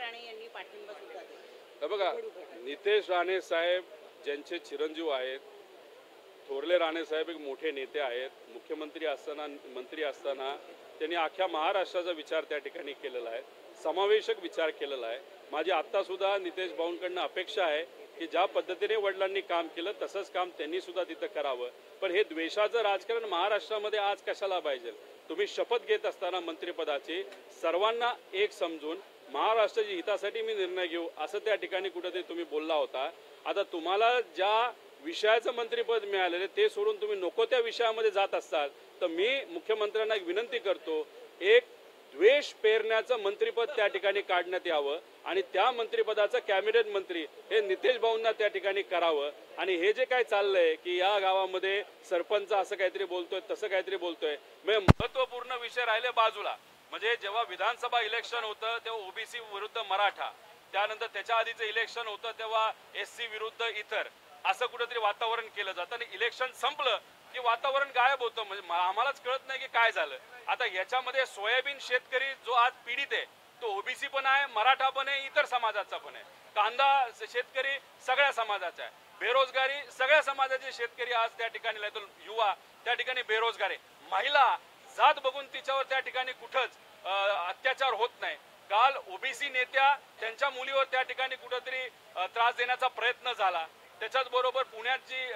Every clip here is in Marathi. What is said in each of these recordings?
राणे यांनी पाठिंबा सुद्धा दिला। हे बघा, नितेश राणे साहेब ज्यांचे चिरंजीव आहेत, थोरले राणे साहेब एक मोठे नेते आहेत, मुख्यमंत्री असताना मंत्री असताना त्यांनी अख्ख्या महाराष्ट्राचा विचार त्या ठिकाणी केलेला आहे, समावेशक विचार केलेला आहे। माझी आत्तासुद्धा नितेश भाऊंकडनं अपेक्षा आहे की ज्या पद्धतीने वडिलांनी काम केलं तसंच काम त्यांनी सुद्धा तिथं करावं। पण हे द्वेषाचं राजकारण महाराष्ट्रामध्ये आज कशाला पाहिजे? तुम्ही शपथ घेत असताना मंत्रिपदाची सर्वांना एक समजून महाराष्ट्राच्या हितासाठी मी निर्णय घेऊ असं त्या ठिकाणी कुठेतरी तुम्ही बोलला होता। आता तुम्हाला ज्या विषयाचं मंत्रिपद मिळालेलं ते सोडून तुम्ही नको त्या विषयामध्ये जात असाल तर मी मुख्यमंत्र्यांना एक विनंती करतो, एक द्वेष पेरण्याचं मंत्रिपद त्या ठिकाणी काढण्यात यावं आणि त्या मंत्रिपदाचं कॅबिनेट मंत्री हे नितेश भाऊंना त्या ठिकाणी करावं। आणि हे जे काय चाललंय की या गावामध्ये सरपंच असं काहीतरी बोलतोय तसं काहीतरी बोलतोय, म्हणजे महत्त्वपूर्ण विषय राहिले बाजूला। म्हणजे जेव्हा विधानसभा इलेक्शन होतं तेव्हा ओबीसी विरुद्ध मराठा, त्यानंतर त्याच्या आधीचं इलेक्शन होतं तेव्हा एससी विरुद्ध इतर, असं कुठेतरी वातावरण केलं जातं आणि इलेक्शन संपलं की वातावरण गायब होतं। म्हणजे आम्हालाच कळत नाही की काय झालं। आता याच्यामध्ये सोयाबीन शेतकरी जो आज पीडित आहे तो ओबीसी पण आहे, मराठा पण आहे, इतर समाजाचा पण आहे। कांदा शेतकरी सगळ्या समाजाचा आहे, बेरोजगारी सगळ्या समाजाचे शेतकरी आज त्या ठिकाणी, युवा त्या ठिकाणी बेरोजगार आहे, महिला जात बघून तिच्यावर त्या ठिकाणी कुठंच अत्याचार होत नाही। काल ओबीसी नेत्या त्यांच्या मुलीवर त्या ठिकाणी कुठेतरी त्रास देण्याचा प्रयत्न झाला। त्याच्याच बरोबर पुण्यात जी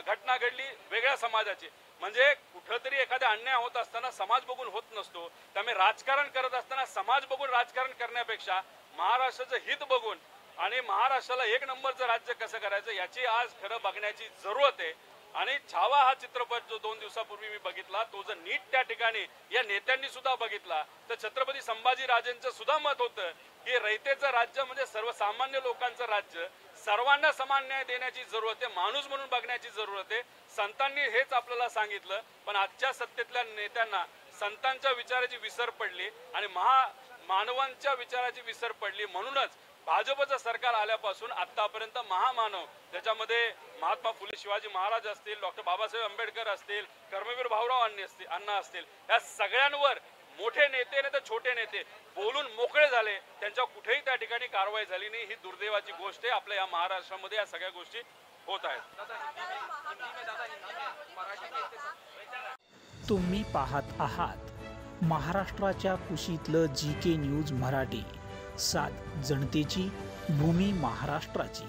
घटना घडली वेगळ्या समाजाची, म्हणजे कुठंतरी एखादा अन्याय होत असताना समाज बघून होत नसतो। त्यामुळे राजकारण करत असताना समाज बघून राजकारण करण्यापेक्षा महाराष्ट्राचं हित बघून आणि महाराष्ट्राला एक नंबरचं राज्य कसं करायचं याची आज खरं बघण्याची जरूरत आहे। आणि छावा हा चित्रपट जो 2 दिवसापूर्वी मी बघितला तो जर नीट त्या ठिकाणी या नेत्यांनी सुद्धा बघितला तर छत्रपती संभाजीराजेंचं सुद्धा मत होतं की रयतेचं राज्य म्हणजे सर्वसामान्य लोकांचं राज्य, सर्वांना समान न्याय देण्याची जरूरत आहे, माणूस म्हणून बघण्याची जरूरत आहे। संतांनी हेच आपल्याला सांगितलं, पण आजच्या सत्तेतल्या नेत्यांना संतांच्या विचाराची विसर पडली आणि मानवांच्या विचाराची विसर पडली। म्हणूनच भाजपचं सरकार आल्यापासून आतापर्यंत महामानव, त्याच्यामध्ये महात्मा फुले शिवाजी महाराज असतील, डॉक्टर बाबासाहेब आंबेडकर असतील, कर्मवीर भाऊराव अण्णा असतील, या सगळ्यांवर मोठे नेते नाही तर छोटे नेते बोलून मोकळे झाले, त्यांच्या कुठेही त्या ठिकाणी कारवाई झाली नाही। ही दुर्दैवाची गोष्ट आहे। आपल्या या महाराष्ट्रामध्ये या सगळ्या गोष्टी होत आहेत। तुम्ही पाहत आहात महाराष्ट्राच्या कुशीतलं GK न्यूज मराठी, सात जनतेची, भूमी महाराष्ट्राची।